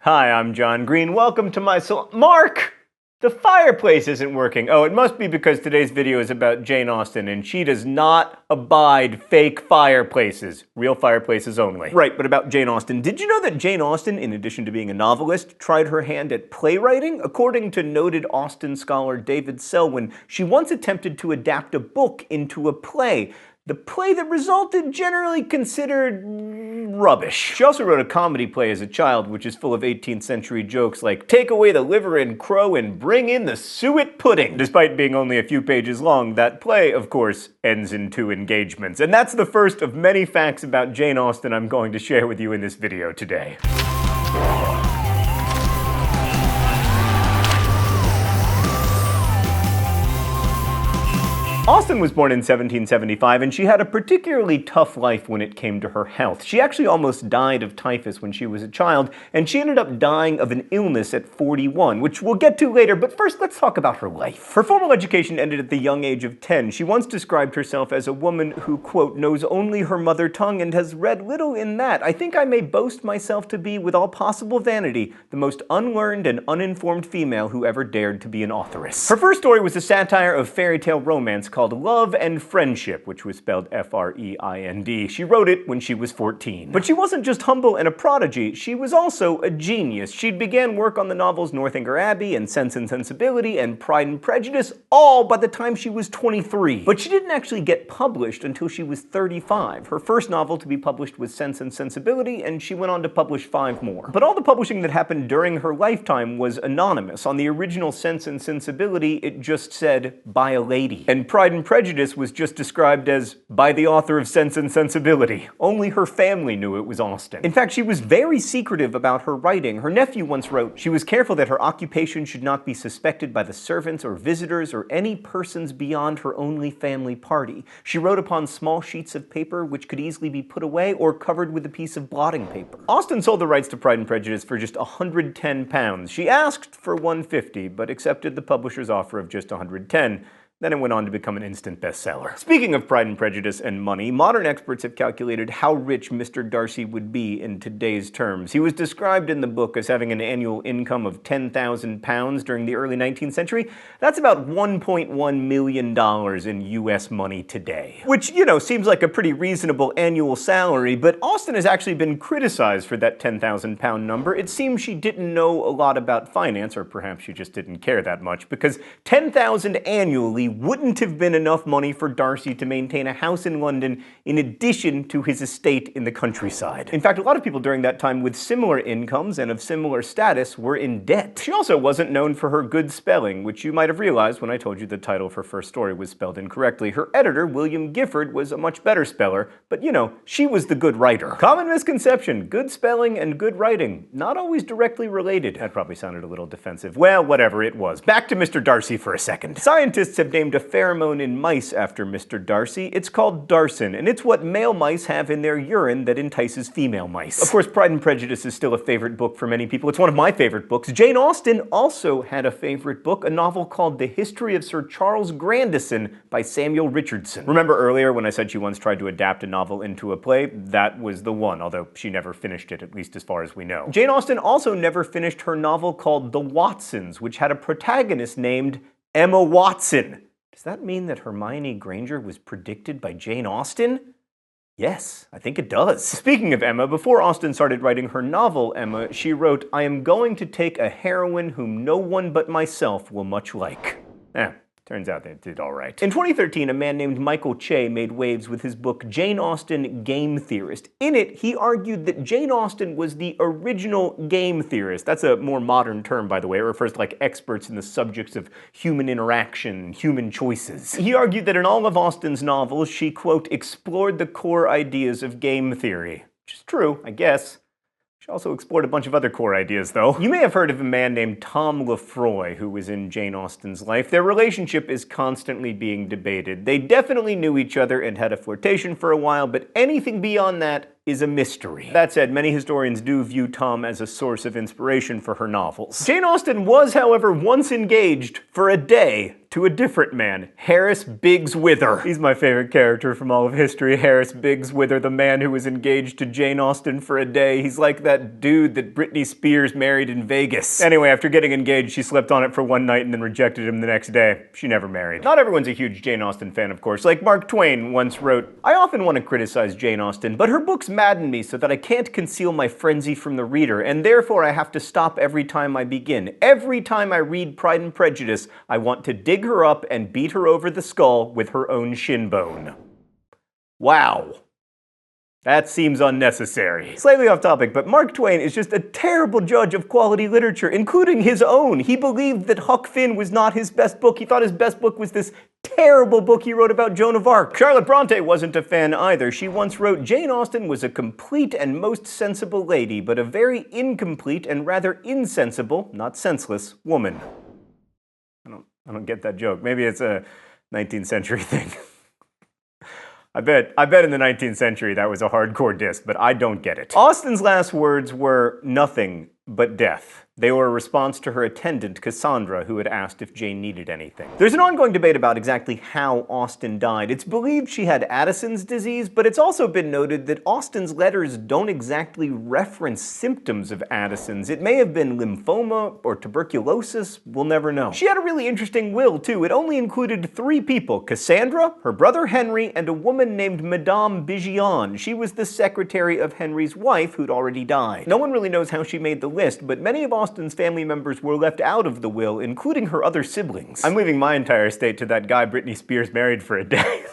Hi, I'm John Green. Welcome to my Mark! The fireplace isn't working. Oh, it must be because today's video is about Jane Austen, and she does not abide fake fireplaces. Real fireplaces only. Right, but about Jane Austen. Did you know that Jane Austen, in addition to being a novelist, tried her hand at playwriting? According to noted Austen scholar David Selwyn, she once attempted to adapt a book into a play. The play that resulted generally considered rubbish. She also wrote a comedy play as a child, which is full of 18th century jokes like, take away the liver and crow and bring in the suet pudding. Despite being only a few pages long, that play, of course, ends in 2 engagements. And that's the first of many facts about Jane Austen I'm going to share with you in this video today. Austen was born in 1775, and she had a particularly tough life when it came to her health. She actually almost died of typhus when she was a child, and she ended up dying of an illness at 41, which we'll get to later, but first let's talk about her life. Her formal education ended at the young age of 10. She once described herself as a woman who, quote, knows only her mother tongue and has read little in that. I think I may boast myself to be, with all possible vanity, the most unlearned and uninformed female who ever dared to be an authoress. Her first story was a satire of fairy tale romance called Love and Friendship, which was spelled F-R-E-I-N-D. She wrote it when she was 14. But she wasn't just humble and a prodigy, she was also a genius. She began work on the novels Northanger Abbey and Sense and Sensibility and Pride and Prejudice, all by the time she was 23. But she didn't actually get published until she was 35. Her first novel to be published was Sense and Sensibility, and she went on to publish 5 more. But all the publishing that happened during her lifetime was anonymous. On the original Sense and Sensibility, it just said, by a lady. And Pride and Prejudice was just described as, by the author of Sense and Sensibility. Only her family knew it was Austen. In fact, she was very secretive about her writing. Her nephew once wrote, she was careful that her occupation should not be suspected by the servants or visitors or any persons beyond her only family party. She wrote upon small sheets of paper which could easily be put away or covered with a piece of blotting paper. Austen sold the rights to Pride and Prejudice for just £110. She asked for £150, but accepted the publisher's offer of just £110. Then it went on to become an instant bestseller. Speaking of Pride and Prejudice and money, modern experts have calculated how rich Mr. Darcy would be in today's terms. He was described in the book as having an annual income of £10,000 during the early 19th century. That's about $1.1 million in US money today. Which, you know, seems like a pretty reasonable annual salary, but Austen has actually been criticized for that £10,000 number. It seems she didn't know a lot about finance, or perhaps she just didn't care that much, because $10,000 annually wouldn't have been enough money for Darcy to maintain a house in London in addition to his estate in the countryside. In fact, a lot of people during that time with similar incomes and of similar status were in debt. She also wasn't known for her good spelling, which you might have realized when I told you the title of her first story was spelled incorrectly. Her editor, William Gifford, was a much better speller, but you know, she was the good writer. Common misconception, good spelling and good writing, not always directly related. That probably sounded a little defensive. Well, whatever it was. Back to Mr. Darcy for a second. Scientists have named a pheromone in mice after Mr. Darcy. It's called darsin, and it's what male mice have in their urine that entices female mice. Of course, Pride and Prejudice is still a favorite book for many people. It's one of my favorite books. Jane Austen also had a favorite book, a novel called The History of Sir Charles Grandison by Samuel Richardson. Remember earlier when I said she once tried to adapt a novel into a play? That was the one, although she never finished it, at least as far as we know. Jane Austen also never finished her novel called The Watsons, which had a protagonist named Emma Watson. Does that mean that Hermione Granger was predicted by Jane Austen? Yes, I think it does. Speaking of Emma, before Austen started writing her novel, Emma, she wrote, I am going to take a heroine whom no one but myself will much like. Turns out they did all right. In 2013, a man named Michael Che made waves with his book Jane Austen, Game Theorist. In it, he argued that Jane Austen was the original game theorist. That's a more modern term, by the way. It refers to like experts in the subjects of human interaction, human choices. He argued that in all of Austen's novels, she, quote, explored the core ideas of game theory. Which is true, I guess. She also explored a bunch of other core ideas, though. You may have heard of a man named Tom Lefroy who was in Jane Austen's life. Their relationship is constantly being debated. They definitely knew each other and had a flirtation for a while, but anything beyond that is a mystery. That said, many historians do view Tom as a source of inspiration for her novels. Jane Austen was, however, once engaged for a day to a different man, Harris Biggs Wither. He's my favorite character from all of history, Harris Biggs Wither, the man who was engaged to Jane Austen for a day. He's like that dude that Britney Spears married in Vegas. Anyway, after getting engaged, she slept on it for one night and then rejected him the next day. She never married. Not everyone's a huge Jane Austen fan, of course. Like Mark Twain once wrote, "I often want to criticize Jane Austen, but her books madden me so that I can't conceal my frenzy from the reader, and therefore I have to stop every time I begin. Every time I read Pride and Prejudice, I want to dig her up and beat her over the skull with her own shin bone." Wow. That seems unnecessary. Slightly off topic, but Mark Twain is just a terrible judge of quality literature, including his own. He believed that Huck Finn was not his best book. He thought his best book was this terrible book he wrote about Joan of Arc. Charlotte Bronte wasn't a fan either. She once wrote, "Jane Austen was a complete and most sensible lady, but a very incomplete and rather insensible, not senseless, woman." I don't get that joke. Maybe it's a 19th century thing. I bet in the 19th century that was a hardcore diss, but I don't get it. Austen's last words were nothing but death. They were a response to her attendant, Cassandra, who had asked if Jane needed anything. There's an ongoing debate about exactly how Austen died. It's believed she had Addison's disease, but it's also been noted that Austen's letters don't exactly reference symptoms of Addison's. It may have been lymphoma or tuberculosis, we'll never know. She had a really interesting will, too. It only included 3 people: Cassandra, her brother Henry, and a woman named Madame Bigion. She was the secretary of Henry's wife, who'd already died. No one really knows how she made the list, but many of Austen's family members were left out of the will, including her other siblings. I'm leaving my entire estate to that guy Britney Spears married for a day.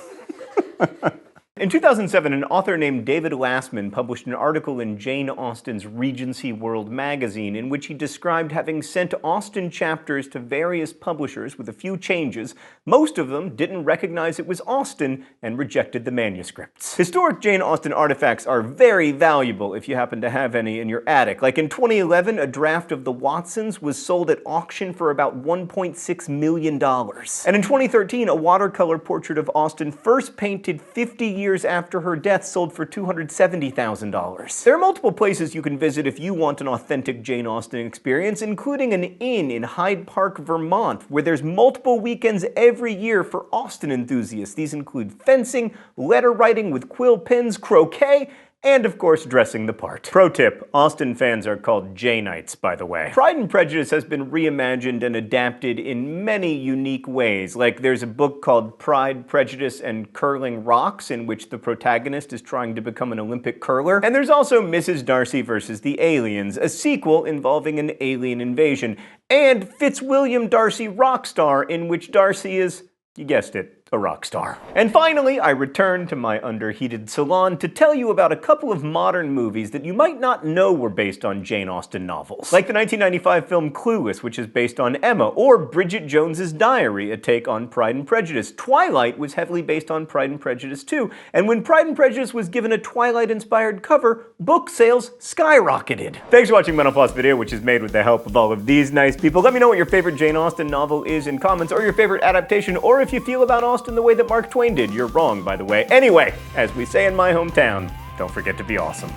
In 2007, an author named David Lassman published an article in Jane Austen's Regency World magazine in which he described having sent Austen chapters to various publishers with a few changes. Most of them didn't recognize it was Austen and rejected the manuscripts. Historic Jane Austen artifacts are very valuable if you happen to have any in your attic. Like in 2011, a draft of The Watsons was sold at auction for about $1.6 million. And in 2013, a watercolor portrait of Austen first painted 50 years after her death sold for $270,000. There are multiple places you can visit if you want an authentic Jane Austen experience, including an inn in Hyde Park, Vermont, where there's multiple weekends every year for Austen enthusiasts. These include fencing, letter writing with quill pens, croquet, and of course dressing the part. Pro tip, Austen fans are called Janeites, by the way. Pride and Prejudice has been reimagined and adapted in many unique ways. Like there's a book called Pride, Prejudice, and Curling Rocks, in which the protagonist is trying to become an Olympic curler. And there's also Mrs. Darcy vs. the Aliens, a sequel involving an alien invasion. And Fitzwilliam Darcy Rockstar, in which Darcy is, you guessed it, a rock star. And finally, I return to my underheated salon to tell you about a couple of modern movies that you might not know were based on Jane Austen novels. Like the 1995 film Clueless, which is based on Emma, or Bridget Jones's Diary, a take on Pride and Prejudice. Twilight was heavily based on Pride and Prejudice too, and when Pride and Prejudice was given a Twilight-inspired cover, book sales skyrocketed. Thanks for watching Mental Floss video, which is made with the help of all of these nice people. Let me know what your favorite Jane Austen novel is in comments, or your favorite adaptation, or if you feel about Austen in the way that Mark Twain did. You're wrong, by the way. Anyway, as we say in my hometown, don't forget to be awesome.